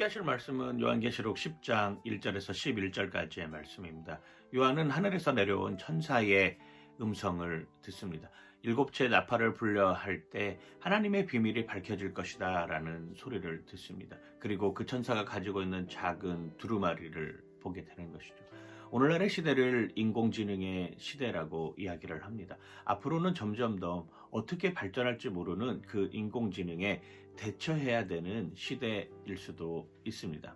함께 하실 말씀은 요한계시록 10장 1절에서 11절까지의 말씀입니다. 요한은 하늘에서 내려온 천사의 음성을 듣습니다. 일곱째 나팔을 불려 할 때 하나님의 비밀이 밝혀질 것이다 라는 소리를 듣습니다. 그리고 그 천사가 가지고 있는 작은 두루마리를 보게 되는 것이죠. 오늘날의 시대를 인공지능의 시대라고 이야기를 합니다. 앞으로는 점점 더 어떻게 발전할지 모르는 그 인공지능에 대처해야 되는 시대일 수도 있습니다.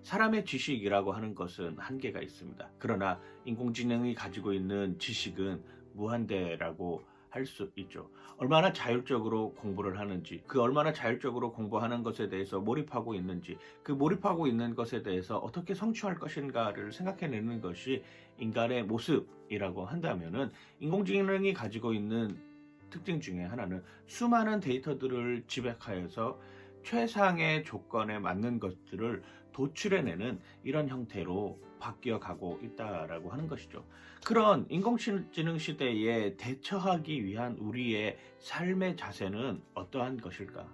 사람의 지식이라고 하는 것은 한계가 있습니다. 그러나 인공지능이 가지고 있는 지식은 무한대라고 할 수 있죠. 얼마나 자율적으로 공부를 하는지, 그 얼마나 자율적으로 공부하는 것에 대해서 몰입하고 있는지, 그 몰입하고 있는 것에 대해서 어떻게 성취할 것인가를 생각해내는 것이 인간의 모습이라고 한다면은 인공지능이 가지고 있는 특징 중에 하나는 수많은 데이터들을 집약하여서 최상의 조건에 맞는 것들을 도출해내는 이런 형태로 바뀌어가고 있다라고 하는 것이죠. 그런 인공지능 시대에 대처하기 위한 우리의 삶의 자세는 어떠한 것일까?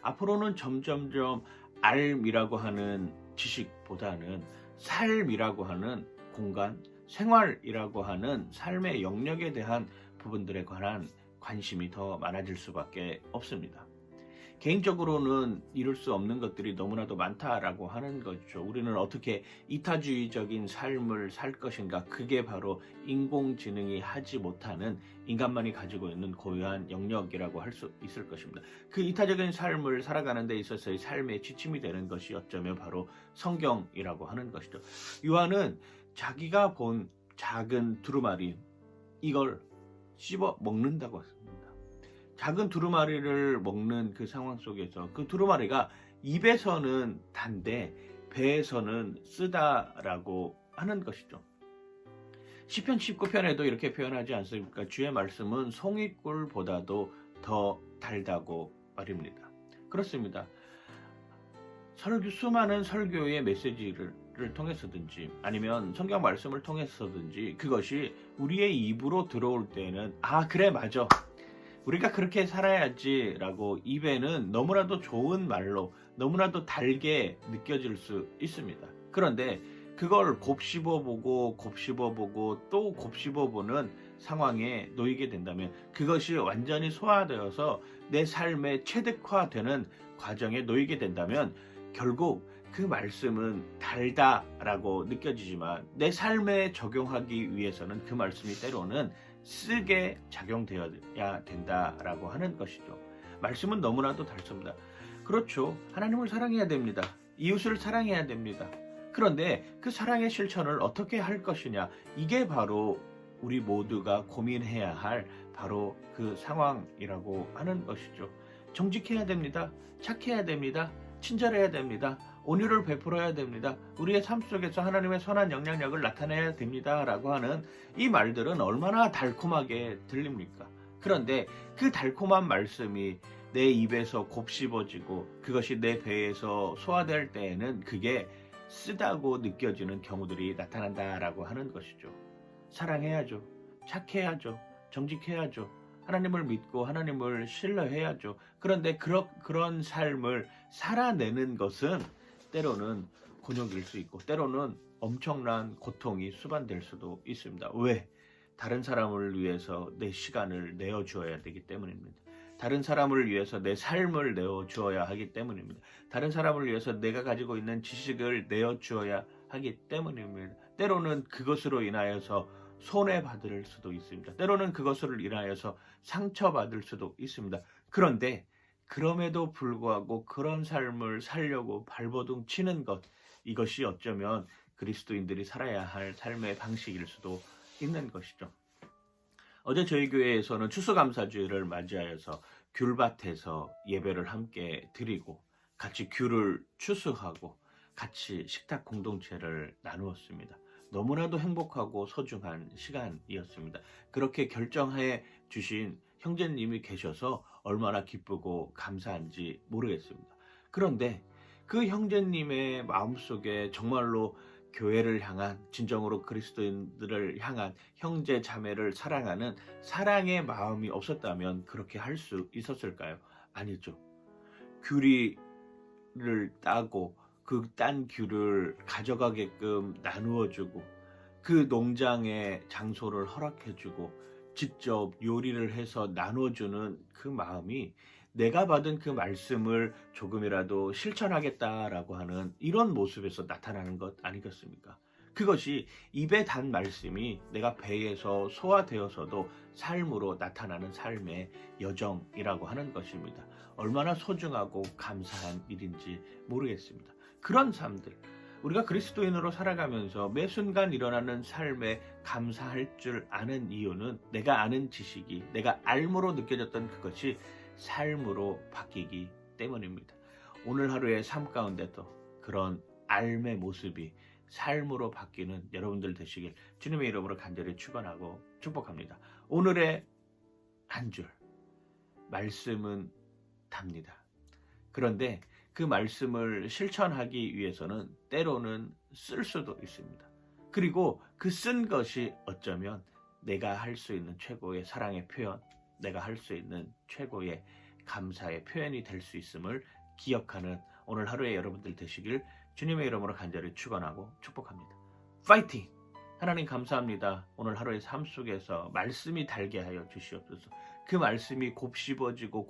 앞으로는 점점점 알이라고 하는 지식보다는 삶이라고 하는 공간, 생활이라고 하는 삶의 영역에 대한 부분들에 관한 관심이 더 많아질 수밖에 없습니다. 개인적으로는 이룰 수 없는 것들이 너무나도 많다라고 하는 거죠. 우리는 어떻게 이타주의적인 삶을 살 것인가? 그게 바로 인공지능이 하지 못하는 인간만이 가지고 있는 고유한 영역이라고 할 수 있을 것입니다. 그 이타적인 삶을 살아가는 데 있어서의 삶의 지침이 되는 것이 어쩌면 바로 성경이라고 하는 것이죠. 요한은 자기가 본 작은 두루마리, 이걸 씹어 먹는다고 했습니다. 작은 두루마리를 먹는 그 상황 속에서 그 두루마리가 입에서는 단데 배에서는 쓰다라고 하는 것이죠. 시편 19편에도 이렇게 표현하지 않습니까? 주의 말씀은 송이꿀보다도 더 달다고 말입니다. 그렇습니다. 수많은 설교의 메시지를 통해서든지 아니면 성경 말씀을 통해서든지 그것이 우리의 입으로 들어올 때는 그래 맞아, 우리가 그렇게 살아야지 라고 입에는 너무나도 좋은 말로 너무나도 달게 느껴질 수 있습니다. 그런데 그걸 곱씹어보고 또 곱씹어보는 상황에 놓이게 된다면, 그것이 완전히 소화되어서 내 삶에 체득화되는 과정에 놓이게 된다면 결국 그 말씀은 달다라고 느껴지지만 내 삶에 적용하기 위해서는 그 말씀이 때로는 쓰게 작용되어야 된다라고 하는 것이죠. 말씀은 너무나도 달습니다. 그렇죠. 하나님을 사랑해야 됩니다. 이웃을 사랑해야 됩니다. 그런데 그 사랑의 실천을 어떻게 할 것이냐, 이게 바로 우리 모두가 고민해야 할 바로 그 상황이라고 하는 것이죠. 정직해야 됩니다. 착해야 됩니다. 친절해야 됩니다. 온유를 베풀어야 됩니다. 우리의 삶 속에서 하나님의 선한 영향력을 나타내야 됩니다. 라고 하는 이 말들은 얼마나 달콤하게 들립니까? 그런데 그 달콤한 말씀이 내 입에서 곱씹어지고 그것이 내 배에서 소화될 때에는 그게 쓰다고 느껴지는 경우들이 나타난다라고 하는 것이죠. 사랑해야죠. 착해야죠. 정직해야죠. 하나님을 믿고 하나님을 신뢰해야죠. 그런데 그런 삶을 살아내는 것은 때로는 곤욕일 수 있고 때로는 엄청난 고통이 수반될 수도 있습니다. 왜? 다른 사람을 위해서 내 시간을 내어주어야 되기 때문입니다. 다른 사람을 위해서 내 삶을 내어주어야 하기 때문입니다. 다른 사람을 위해서 내가 가지고 있는 지식을 내어주어야 하기 때문입니다. 때로는 그것으로 인하여서 손해받을 수도 있습니다. 때로는 그것을 인하여서 상처받을 수도 있습니다. 그런데 그럼에도 불구하고 그런 삶을 살려고 발버둥 치는 것, 이것이 어쩌면 그리스도인들이 살아야 할 삶의 방식일 수도 있는 것이죠. 어제 저희 교회에서는 추수감사주일을 맞이하여서 귤밭에서 예배를 함께 드리고 같이 귤을 추수하고 같이 식탁 공동체를 나누었습니다. 너무나도 행복하고 소중한 시간이었습니다. 그렇게 결정해 주신 형제님이 계셔서 얼마나 기쁘고 감사한지 모르겠습니다. 그런데 그 형제님의 마음속에 정말로 교회를 향한, 진정으로 그리스도인들을 향한, 형제 자매를 사랑하는 사랑의 마음이 없었다면 그렇게 할 수 있었을까요? 아니죠. 귤이를 따고 그 딴 귤을 가져가게끔 나누어주고 그 농장의 장소를 허락해주고 직접 요리를 해서 나눠주는 그 마음이 내가 받은 그 말씀을 조금이라도 실천하겠다라고 하는 이런 모습에서 나타나는 것 아니겠습니까? 그것이 입에 단 말씀이 내가 배에서 소화되어서도 삶으로 나타나는 삶의 여정이라고 하는 것입니다. 얼마나 소중하고 감사한 일인지 모르겠습니다. 그런 삶들, 우리가 그리스도인으로 살아가면서 매 순간 일어나는 삶에 감사할 줄 아는 이유는 내가 아는 지식이 내가 알므로 느껴졌던 그것이 삶으로 바뀌기 때문입니다. 오늘 하루의 삶 가운데도 그런 알의 모습이 삶으로 바뀌는 여러분들 되시길 주님의 이름으로 간절히 축원하고 축복합니다. 오늘의 한 줄 말씀은 답니다. 그런데 그 말씀을 실천하기 위해서는 때로는 쓸 수도 있습니다. 그리고 그 쓴 것이 어쩌면 내가 할 수 있는 최고의 사랑의 표현, 내가 할 수 있는 최고의 감사의 표현이 될 수 있음을 기억하는 오늘 하루의 여러분들 되시길 주님의 이름으로 간절히 축원하고 축복합니다. 파이팅! 하나님 감사합니다. 오늘 하루의 삶 속에서 말씀이 달게 하여 주시옵소서. 그 말씀이 곱씹어지고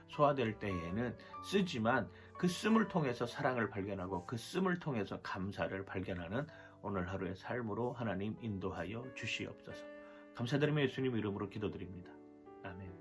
소화될 때에는 쓰지만 그 씀을 통해서 사랑을 발견하고 그 씀을 통해서 감사를 발견하는 오늘 하루의 삶으로 하나님 인도하여 주시옵소서. 감사드리며 예수님 이름으로 기도드립니다. 아멘.